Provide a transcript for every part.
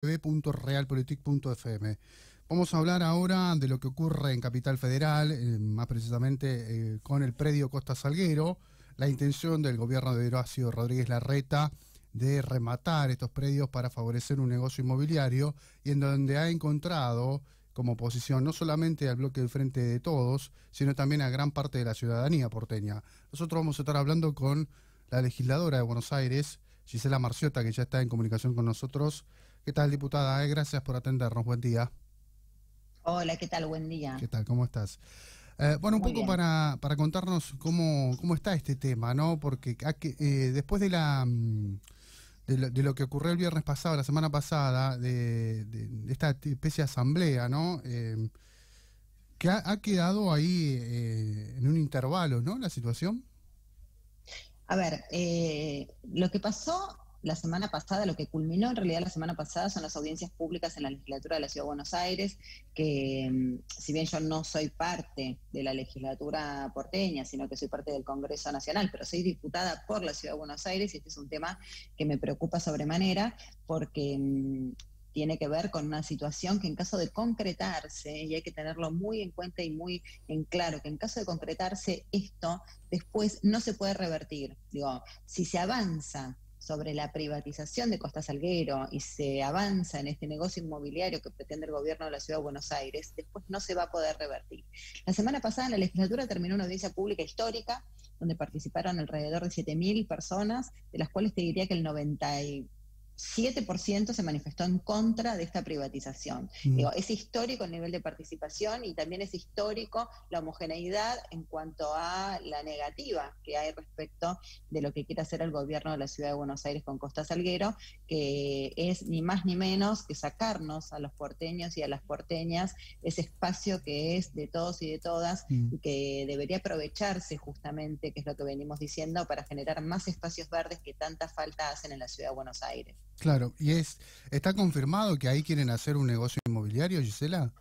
www.realpolitik.fm. Vamos a hablar ahora de lo que ocurre en Capital Federal, más precisamente con el predio Costa Salguero, la intención del gobierno de Horacio Rodríguez Larreta de rematar estos predios para favorecer un negocio inmobiliario, y en donde ha encontrado como oposición no solamente al bloque del Frente de Todos, sino también a gran parte de la ciudadanía porteña. Nosotros vamos a estar hablando con la legisladora de Buenos Aires, Gisela Marciota, que ya está en comunicación con nosotros. ¿Qué tal, diputada? Gracias por atendernos. Buen día. Hola, ¿qué tal? Buen día. ¿Qué tal? ¿Cómo estás? Bueno, un Muy poco bien. para contarnos cómo está este tema, ¿no? Porque después de lo que ocurrió el viernes pasado, la semana pasada, de esta especie de asamblea, ¿no? Que ha quedado ahí en un intervalo, ¿no? La situación. A ver, lo que pasó la semana pasada, lo que culminó en realidad la semana pasada son las audiencias públicas en la legislatura de la Ciudad de Buenos Aires, que si bien yo no soy parte de la legislatura porteña, sino que soy parte del Congreso Nacional, pero soy diputada por la Ciudad de Buenos Aires y este es un tema que me preocupa sobremanera porque tiene que ver con una situación que en caso de concretarse, y hay que tenerlo muy en cuenta y muy en claro, que en caso de concretarse esto, después no se puede revertir. Digo, si se avanza sobre la privatización de Costa Salguero y se avanza en este negocio inmobiliario que pretende el gobierno de la Ciudad de Buenos Aires, después no se va a poder revertir. La semana pasada en la legislatura terminó una audiencia pública histórica donde participaron alrededor de 7.000 personas, de las cuales te diría que el 97% se manifestó en contra de esta privatización. Mm. Digo, es histórico el nivel de participación y también es histórico la homogeneidad en cuanto a la negativa que hay respecto de lo que quiere hacer el gobierno de la Ciudad de Buenos Aires con Costa Salguero, que es ni más ni menos que sacarnos a los porteños y a las porteñas ese espacio que es de todos y de todas Mm. y que debería aprovecharse justamente, que es lo que venimos diciendo, para generar más espacios verdes que tanta falta hacen en la Ciudad de Buenos Aires. Claro, ¿está confirmado que ahí quieren hacer un negocio inmobiliario, Gisela?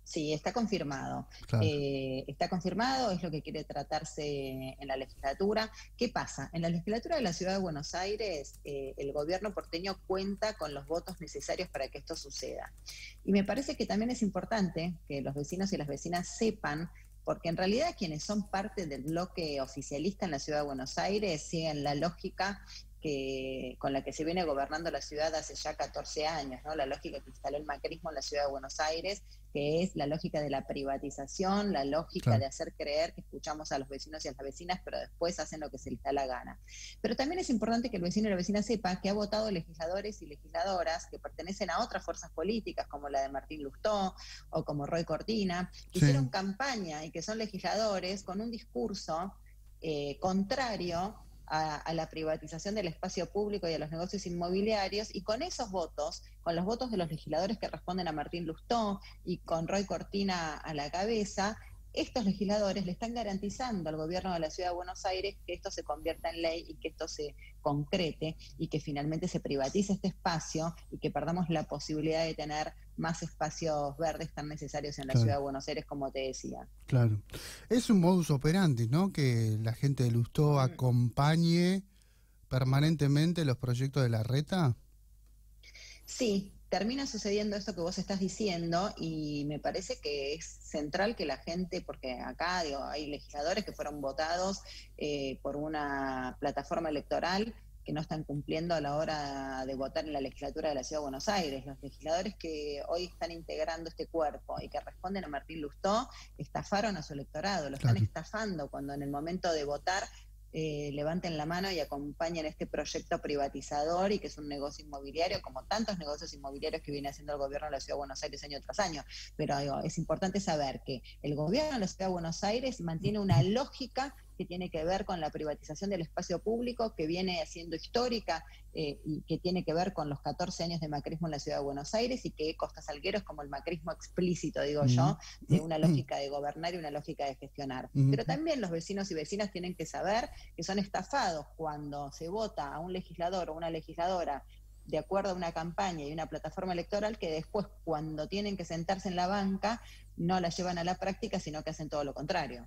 Sí, está confirmado. Claro. Está confirmado, es lo que quiere tratarse en la legislatura. ¿Qué pasa? En la legislatura de la Ciudad de Buenos Aires, el gobierno porteño cuenta con los votos necesarios para que esto suceda. Y me parece que también es importante que los vecinos y las vecinas sepan, porque en realidad quienes son parte del bloque oficialista en la Ciudad de Buenos Aires siguen la lógica con la que se viene gobernando la ciudad hace ya 14 años, ¿no? La lógica que instaló el macrismo en la Ciudad de Buenos Aires, que es la lógica de la privatización, la lógica Claro. de hacer creer que escuchamos a los vecinos y a las vecinas, pero después hacen lo que se les da la gana. Pero también es importante que el vecino y la vecina sepa que ha votado legisladores y legisladoras que pertenecen a otras fuerzas políticas, como la de Martín Lustó o como Roy Cortina, que hicieron Sí. campaña y que son legisladores con un discurso contrario a la privatización del espacio público y a los negocios inmobiliarios, y con esos votos, con los votos de los legisladores que responden a Martín Lustó y con Roy Cortina a la cabeza, estos legisladores le están garantizando al gobierno de la Ciudad de Buenos Aires que esto se convierta en ley y que esto se concrete y que finalmente se privatice este espacio y que perdamos la posibilidad de tener más espacios verdes tan necesarios en la Claro. Ciudad de Buenos Aires, como te decía. Claro. Es un modus operandi, ¿no? Que la gente de Lustó acompañe permanentemente los proyectos de Larreta. Sí, termina sucediendo esto que vos estás diciendo y me parece que es central que la gente, porque acá digo, hay legisladores que fueron votados por una plataforma electoral que no están cumpliendo a la hora de votar en la legislatura de la Ciudad de Buenos Aires. Los legisladores que hoy están integrando este cuerpo y que responden a Martín Lustó estafaron a su electorado, lo están Claro. estafando cuando en el momento de votar levanten la mano y acompañen este proyecto privatizador y que es un negocio inmobiliario, como tantos negocios inmobiliarios que viene haciendo el gobierno de la Ciudad de Buenos Aires año tras año. Pero digo, es importante saber que el gobierno de la Ciudad de Buenos Aires mantiene una lógica que tiene que ver con la privatización del espacio público, que viene siendo histórica y que tiene que ver con los 14 años de macrismo en la Ciudad de Buenos Aires y que Costa Salguero es como el macrismo explícito, digo yo, de una lógica de gobernar y una lógica de gestionar. Pero también los vecinos y vecinas tienen que saber que son estafados cuando se vota a un legislador o una legisladora de acuerdo a una campaña y una plataforma electoral que después, cuando tienen que sentarse en la banca, no la llevan a la práctica, sino que hacen todo lo contrario.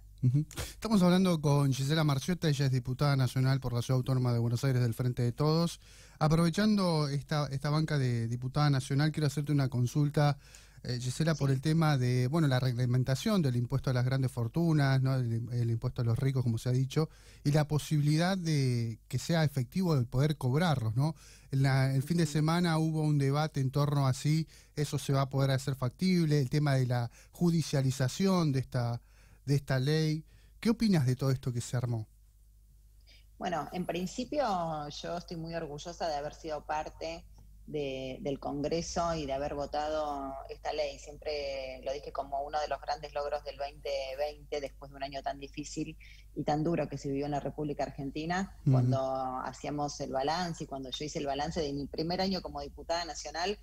Estamos hablando con Gisela Marciota, ella es diputada nacional por la Ciudad Autónoma de Buenos Aires del Frente de Todos. Aprovechando esta banca de diputada nacional, quiero hacerte una consulta, Gisela, por el tema de, bueno, la reglamentación del impuesto a las grandes fortunas, ¿no? El impuesto a los ricos, como se ha dicho, y la posibilidad de que sea efectivo el poder cobrarlos, ¿no? El fin de semana hubo un debate en torno a si eso se va a poder hacer factible, el tema de la judicialización de esta ley. ¿Qué opinas de todo esto que se armó? Bueno, en principio yo estoy muy orgullosa de haber sido parte del Congreso y de haber votado esta ley. Siempre lo dije como uno de los grandes logros del 2020, después de un año tan difícil y tan duro que se vivió en la República Argentina, cuando hacíamos el balance y cuando yo hice el balance de mi primer año como diputada nacional,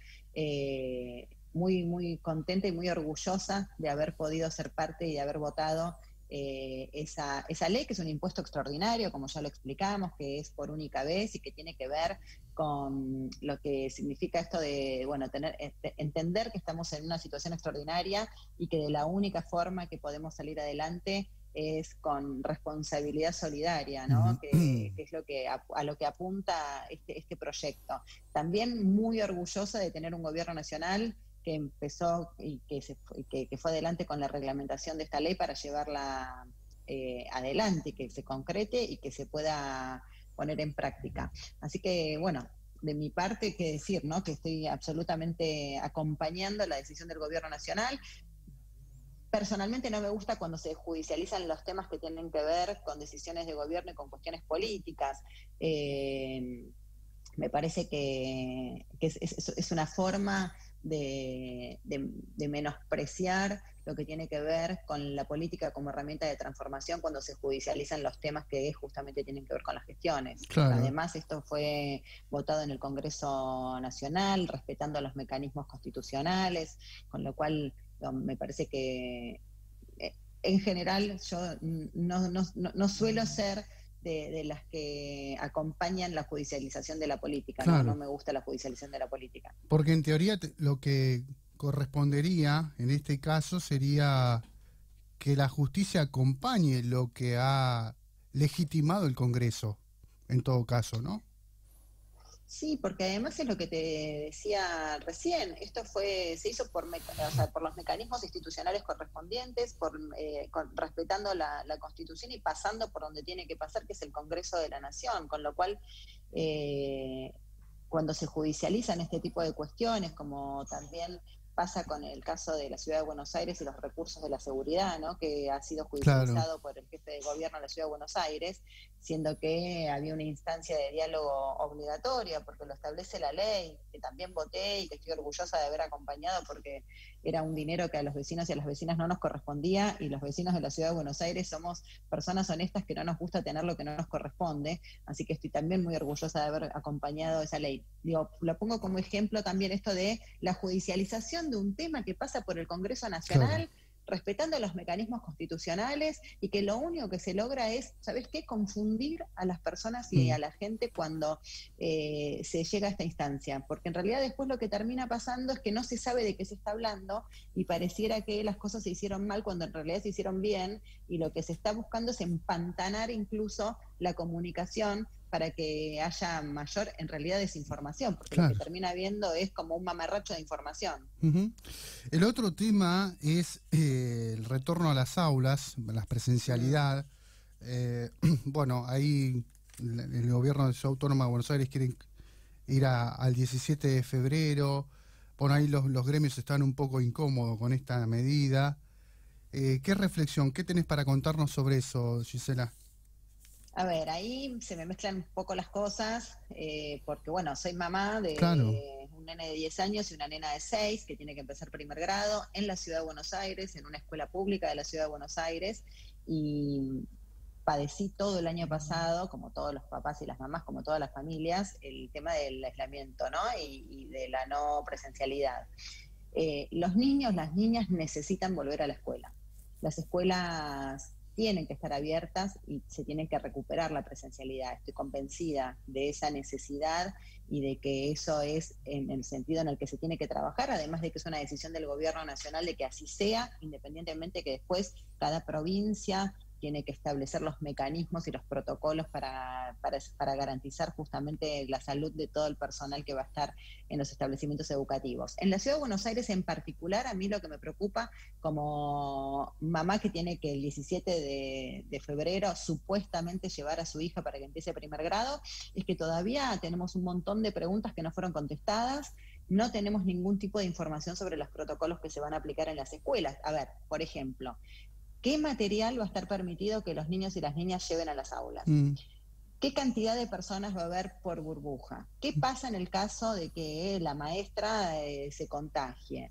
muy, muy contenta y muy orgullosa de haber podido ser parte y de haber votado esa ley, que es un impuesto extraordinario, como ya lo explicamos, que es por única vez y que tiene que ver con lo que significa esto de, bueno, entender que estamos en una situación extraordinaria y que de la única forma que podemos salir adelante es con responsabilidad solidaria, ¿no? Que es lo que a lo que apunta este proyecto. También muy orgullosa de tener un gobierno nacional que empezó y que fue adelante con la reglamentación de esta ley para llevarla adelante, que se concrete y que se pueda poner en práctica. Así que, bueno, de mi parte, qué decir, ¿no? Que estoy absolutamente acompañando la decisión del gobierno nacional. Personalmente no me gusta cuando se judicializan los temas que tienen que ver con decisiones de gobierno y con cuestiones políticas. Me parece que es una forma de menospreciar lo que tiene que ver con la política como herramienta de transformación cuando se judicializan los temas que justamente tienen que ver con las gestiones. Claro. Además, esto fue votado en el Congreso Nacional, respetando los mecanismos constitucionales, con lo cual me parece que en general yo no suelo ser de las que acompañan la judicialización de la política. Claro. No me gusta la judicialización de la política. Porque en teoría lo que correspondería en este caso sería que la justicia acompañe lo que ha legitimado el Congreso, en todo caso, ¿no? Sí, porque además es lo que te decía recién, esto se hizo por los mecanismos institucionales correspondientes, respetando la Constitución y pasando por donde tiene que pasar, que es el Congreso de la Nación, con lo cual cuando se judicializan este tipo de cuestiones, como también pasa con el caso de la Ciudad de Buenos Aires y los recursos de la seguridad, ¿no? Que ha sido judicializado por el jefe de gobierno de la Ciudad de Buenos Aires, siendo que había una instancia de diálogo obligatoria, porque lo establece la ley, que también voté y que estoy orgullosa de haber acompañado, porque era un dinero que a los vecinos y a las vecinas no nos correspondía, y los vecinos de la Ciudad de Buenos Aires somos personas honestas que no nos gusta tener lo que no nos corresponde, así que estoy también muy orgullosa de haber acompañado esa ley. Digo, lo pongo como ejemplo también esto de la judicialización de un tema que pasa por el Congreso Nacional, claro, respetando los mecanismos constitucionales, y que lo único que se logra es, ¿sabes qué?, confundir a las personas y a la gente cuando se llega a esta instancia, porque en realidad después lo que termina pasando es que no se sabe de qué se está hablando y pareciera que las cosas se hicieron mal cuando en realidad se hicieron bien, y lo que se está buscando es empantanar incluso la comunicación para que haya mayor, en realidad, desinformación, porque claro, lo que termina viendo es como un mamarracho de información. El otro tema es el retorno a las aulas, la presencialidad. Bueno, ahí el gobierno de Ciudad Autónoma de Buenos Aires quiere ir al 17 de febrero. Bueno, ahí los gremios están un poco incómodos con esta medida. ¿Qué reflexión, qué tenés para contarnos sobre eso, Gisela? A ver, ahí se me mezclan un poco las cosas, porque bueno, soy mamá de claro, un nene de 10 años y una nena de 6 que tiene que empezar primer grado en la Ciudad de Buenos Aires, en una escuela pública de la Ciudad de Buenos Aires, y padecí todo el año pasado, como todos los papás y las mamás, como todas las familias, el tema del aislamiento, ¿no? Y de la no presencialidad. Los niños, las niñas necesitan volver a la escuela. Las escuelas tienen que estar abiertas y se tiene que recuperar la presencialidad. Estoy convencida de esa necesidad y de que eso es en el sentido en el que se tiene que trabajar, además de que es una decisión del gobierno nacional de que así sea, independientemente que después cada provincia tiene que establecer los mecanismos y los protocolos para garantizar justamente la salud de todo el personal que va a estar en los establecimientos educativos. En la Ciudad de Buenos Aires en particular, a mí lo que me preocupa como mamá que tiene que el 17 de febrero supuestamente llevar a su hija para que empiece primer grado, es que todavía tenemos un montón de preguntas que no fueron contestadas. No tenemos ningún tipo de información sobre los protocolos que se van a aplicar en las escuelas. A ver, por ejemplo, ¿qué material va a estar permitido que los niños y las niñas lleven a las aulas? ¿Qué cantidad de personas va a haber por burbuja? ¿Qué pasa en el caso de que la maestra se contagie?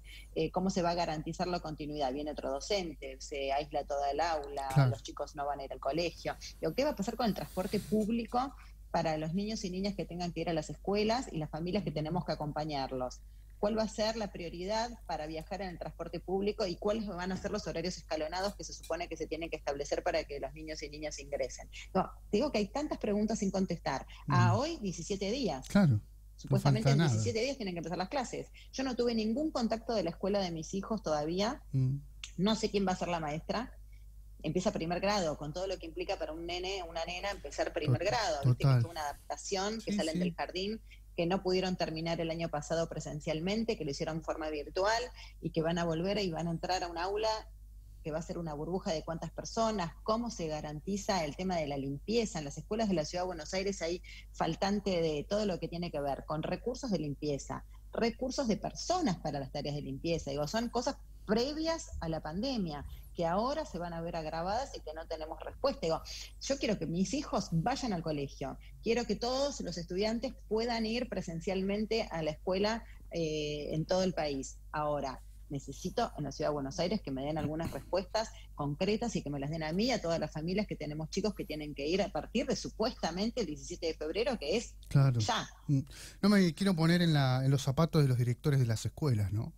¿Cómo se va a garantizar la continuidad? ¿Viene otro docente? ¿Se aísla toda el aula? Claro. ¿Los chicos no van a ir al colegio? ¿Qué va a pasar con el transporte público para los niños y niñas que tengan que ir a las escuelas y las familias que tenemos que acompañarlos? ¿Cuál va a ser la prioridad para viajar en el transporte público y cuáles van a ser los horarios escalonados que se supone que se tienen que establecer para que los niños y niñas ingresen? No, te digo que hay tantas preguntas sin contestar. A hoy, 17 días. Claro. Supuestamente en nada. 17 días tienen que empezar las clases. Yo no tuve ningún contacto de la escuela de mis hijos todavía. No sé quién va a ser la maestra. Empieza primer grado, con todo lo que implica para un nene, una nena, empezar primer grado. Viste que es una adaptación, que salen del jardín, que no pudieron terminar el año pasado presencialmente, que lo hicieron en forma virtual y que van a volver y van a entrar a un aula que va a ser una burbuja de cuántas personas, cómo se garantiza el tema de la limpieza. En las escuelas de la Ciudad de Buenos Aires hay faltante de todo lo que tiene que ver con recursos de limpieza, recursos de personas para las tareas de limpieza. Digo, son cosas previas a la pandemia, que ahora se van a ver agravadas y que no tenemos respuesta. Digo, yo quiero que mis hijos vayan al colegio, quiero que todos los estudiantes puedan ir presencialmente a la escuela en todo el país. Ahora, necesito en la Ciudad de Buenos Aires que me den algunas respuestas concretas y que me las den a mí y a todas las familias que tenemos chicos que tienen que ir a partir de supuestamente el 17 de febrero, que es ya. No me quiero poner en los zapatos de los directores de las escuelas, ¿no?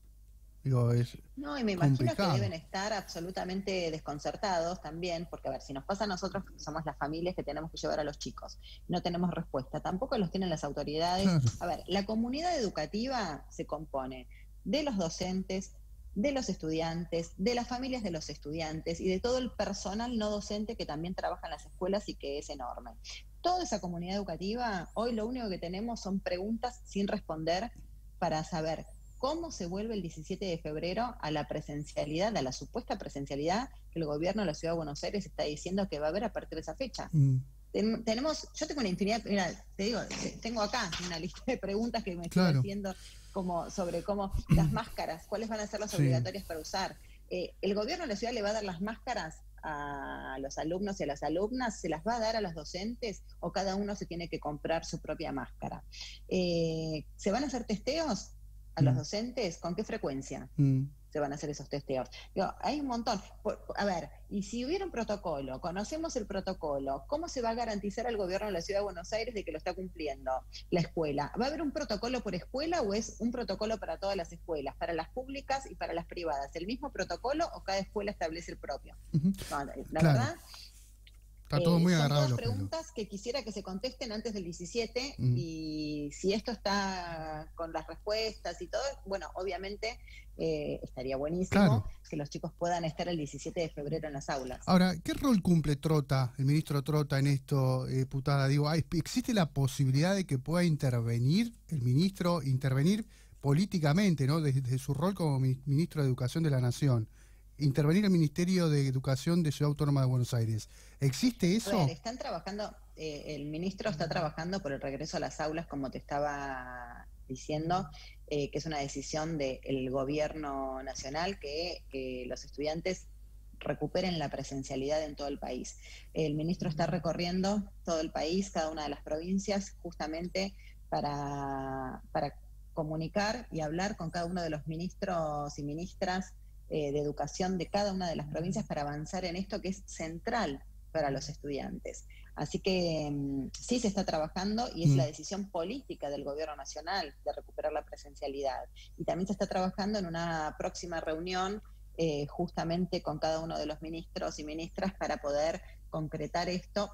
Digo, no, y me imagino que deben estar absolutamente desconcertados también, porque a ver, si nos pasa a nosotros, que somos las familias que tenemos que llevar a los chicos, no tenemos respuesta, tampoco los tienen las autoridades. Claro. A ver, la comunidad educativa se compone de los docentes, de los estudiantes, de las familias de los estudiantes y de todo el personal no docente que también trabaja en las escuelas y que es enorme. Toda esa comunidad educativa, hoy lo único que tenemos son preguntas sin responder para saber cómo se vuelve el 17 de febrero a la presencialidad, a la supuesta presencialidad que el gobierno de la Ciudad de Buenos Aires está diciendo que va a haber a partir de esa fecha. Yo tengo una infinidad, mira, te digo, tengo acá una lista de preguntas que me estoy haciendo sobre cómo las máscaras, cuáles van a ser las obligatorias para usar. El gobierno de la ciudad le va a dar las máscaras a los alumnos y a las alumnas, se las va a dar a los docentes o cada uno se tiene que comprar su propia máscara. ¿Se van a hacer testeos a los docentes? ¿Con qué frecuencia se van a hacer esos testeos? Digo, hay un montón. A ver, y si hubiera un protocolo, conocemos el protocolo, ¿cómo se va a garantizar al gobierno de la Ciudad de Buenos Aires de que lo está cumpliendo la escuela? ¿Va a haber un protocolo por escuela o es un protocolo para todas las escuelas, para las públicas y para las privadas? ¿El mismo protocolo o cada escuela establece el propio? No, la verdad... Está todo muy son agarrado todas preguntas que quisiera que se contesten antes del 17 y si esto está con las respuestas y todo, bueno, obviamente estaría buenísimo que los chicos puedan estar el 17 de febrero en las aulas. Ahora, ¿qué rol cumple Trota, el ministro Trota en esto, diputada? Digo, ¿existe la posibilidad de que pueda intervenir el ministro, políticamente, ¿no? Desde su rol como ministro de Educación de la Nación? Intervenir el Ministerio de Educación de Ciudad Autónoma de Buenos Aires. ¿Existe eso? A ver, están trabajando, el ministro está trabajando por el regreso a las aulas, como te estaba diciendo, que es una decisión del gobierno nacional que los estudiantes recuperen la presencialidad en todo el país. El ministro está recorriendo todo el país, cada una de las provincias, justamente para comunicar y hablar con cada uno de los ministros y ministras de educación de cada una de las provincias para avanzar en esto que es central para los estudiantes. Así que sí se está trabajando y es la decisión política del gobierno nacional de recuperar la presencialidad. Y también se está trabajando en una próxima reunión justamente con cada uno de los ministros y ministras para poder concretar esto,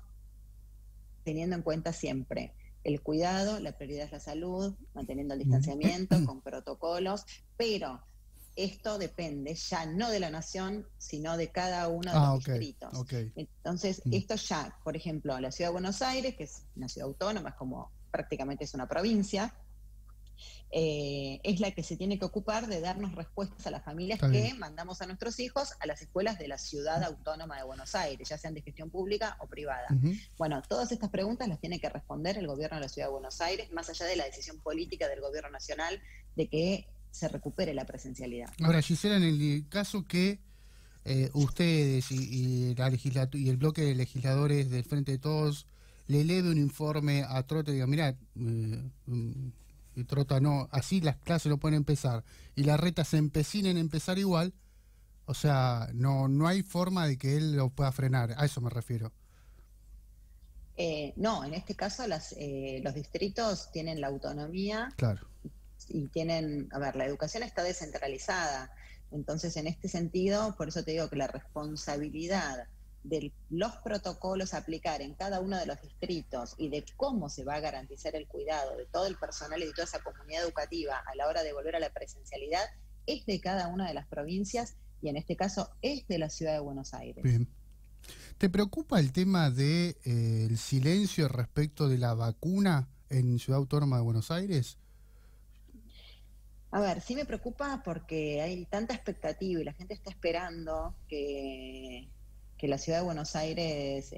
teniendo en cuenta siempre el cuidado, la prioridad es la salud, manteniendo el distanciamiento, con protocolos, pero esto depende ya no de la nación, sino de cada uno de los distritos. Entonces, esto ya, por ejemplo, la Ciudad de Buenos Aires, que es una ciudad autónoma, es como prácticamente es una provincia, es la que se tiene que ocupar de darnos respuestas a las familias que mandamos a nuestros hijos a las escuelas de la Ciudad Autónoma de Buenos Aires, ya sean de gestión pública o privada. Bueno, todas estas preguntas las tiene que responder el gobierno de la Ciudad de Buenos Aires, más allá de la decisión política del gobierno nacional de que se recupere la presencialidad. Ahora, Gisela, en el caso que ustedes y el bloque de legisladores del Frente de Todos le eleve un informe a Trota y diga, mirá, y Trota no, así las clases no pueden empezar, y la Reta se empecina en empezar igual, o sea, no hay forma de que él lo pueda frenar, a eso me refiero. No, en este caso los distritos tienen la autonomía. Claro. Y tienen, a ver, la educación está descentralizada, entonces en este sentido, por eso te digo que la responsabilidad de los protocolos a aplicar en cada uno de los distritos y de cómo se va a garantizar el cuidado de todo el personal y de toda esa comunidad educativa a la hora de volver a la presencialidad es de cada una de las provincias y en este caso es de la Ciudad de Buenos Aires. Bien. ¿Te preocupa el tema de el silencio respecto de la vacuna en Ciudad Autónoma de Buenos Aires? A ver, sí me preocupa porque hay tanta expectativa y la gente está esperando que la Ciudad de Buenos Aires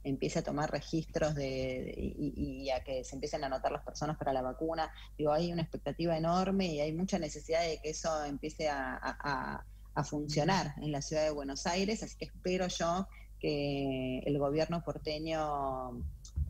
empiece a tomar registros y a que se empiecen a anotar las personas para la vacuna. Digo, hay una expectativa enorme y hay mucha necesidad de que eso empiece a funcionar en la Ciudad de Buenos Aires, así que espero yo que el gobierno porteño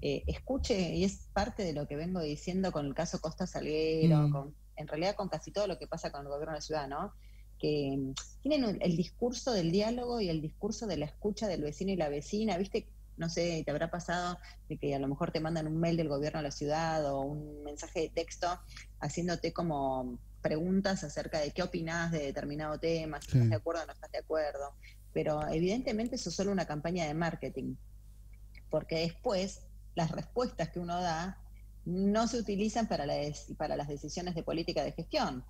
escuche, y es parte de lo que vengo diciendo con el caso Costa Salguero, en realidad con casi todo lo que pasa con el gobierno de la ciudad, ¿no? Que tienen el discurso del diálogo y el discurso de la escucha del vecino y la vecina, ¿viste? No sé, te habrá pasado de que a lo mejor te mandan un mail del gobierno de la ciudad o un mensaje de texto haciéndote como preguntas acerca de qué opinás de determinado tema, si estás de acuerdo o no estás de acuerdo. Pero evidentemente eso es solo una campaña de marketing, porque después las respuestas que uno da no se utilizan para las decisiones de política de gestión.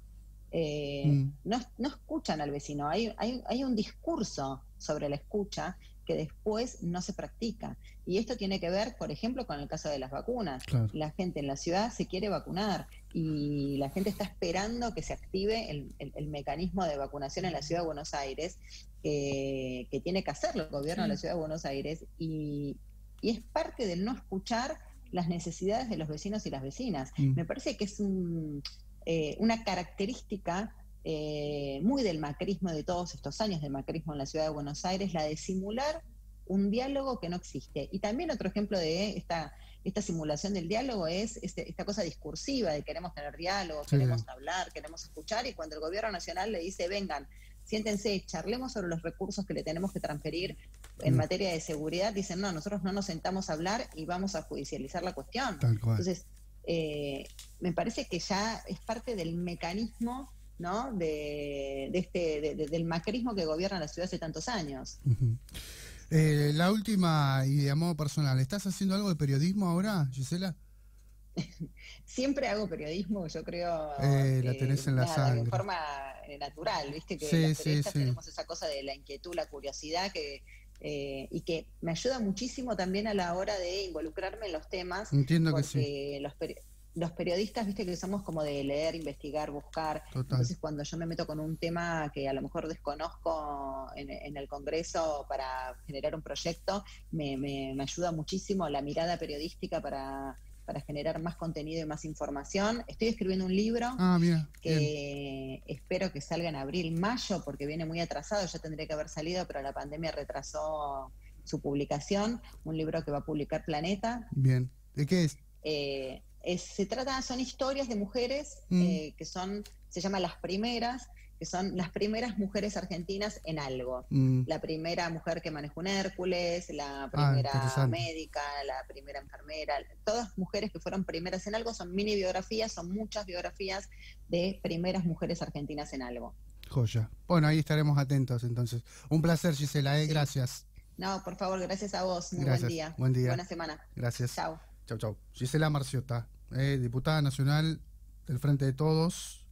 No escuchan al vecino, hay un discurso sobre la escucha que después no se practica. Y esto tiene que ver, por ejemplo, con el caso de las vacunas. Claro. La gente en la ciudad se quiere vacunar y la gente está esperando que se active el mecanismo de vacunación en la Ciudad de Buenos Aires, que tiene que hacerlo el gobierno de la Ciudad de Buenos Aires, y es parte del no escuchar las necesidades de los vecinos y las vecinas. Me parece que es una característica muy del macrismo, de todos estos años del macrismo en la Ciudad de Buenos Aires, la de simular un diálogo que no existe. Y también otro ejemplo de esta simulación del diálogo es esta cosa discursiva de queremos tener diálogo, queremos hablar, queremos escuchar, y cuando el gobierno nacional le dice, vengan, siéntense, charlemos sobre los recursos que le tenemos que transferir en materia de seguridad, dicen, no, nosotros no nos sentamos a hablar y vamos a judicializar la cuestión. Entonces, me parece que ya es parte del mecanismo, ¿no? del macrismo que gobierna la ciudad hace tantos años. La última, y de modo personal, ¿estás haciendo algo de periodismo ahora, Gisela? Siempre hago periodismo, yo creo. La tenés en la sangre. De forma natural, ¿viste? Que los periodistas tenemos esa cosa de la inquietud, la curiosidad, y que me ayuda muchísimo también a la hora de involucrarme en los temas. Entiendo porque que sí. Los periodistas, viste que somos como de leer, investigar, buscar. Total. Entonces cuando yo me meto con un tema que a lo mejor desconozco en el Congreso para generar un proyecto, me ayuda muchísimo la mirada periodística para generar más contenido y más información. Estoy escribiendo un libro que espero que salga en abril, mayo, porque viene muy atrasado, ya tendría que haber salido, pero la pandemia retrasó su publicación. Un libro que va a publicar Planeta. Bien. ¿De qué es? Son historias de mujeres que se llaman Las Primeras, que son las primeras mujeres argentinas en algo. La primera mujer que manejó un Hércules, la primera médica, la primera enfermera, todas mujeres que fueron primeras en algo. Son mini biografías, son muchas biografías de primeras mujeres argentinas en algo. Joya. Bueno, ahí estaremos atentos entonces. Un placer, Gisela, Sí. gracias. No, por favor, gracias a vos. Muy Gracias. buen día. Buen día. Buena semana. Gracias. Chao. Chau, chau. Gisela Marciota, diputada nacional del Frente de Todos.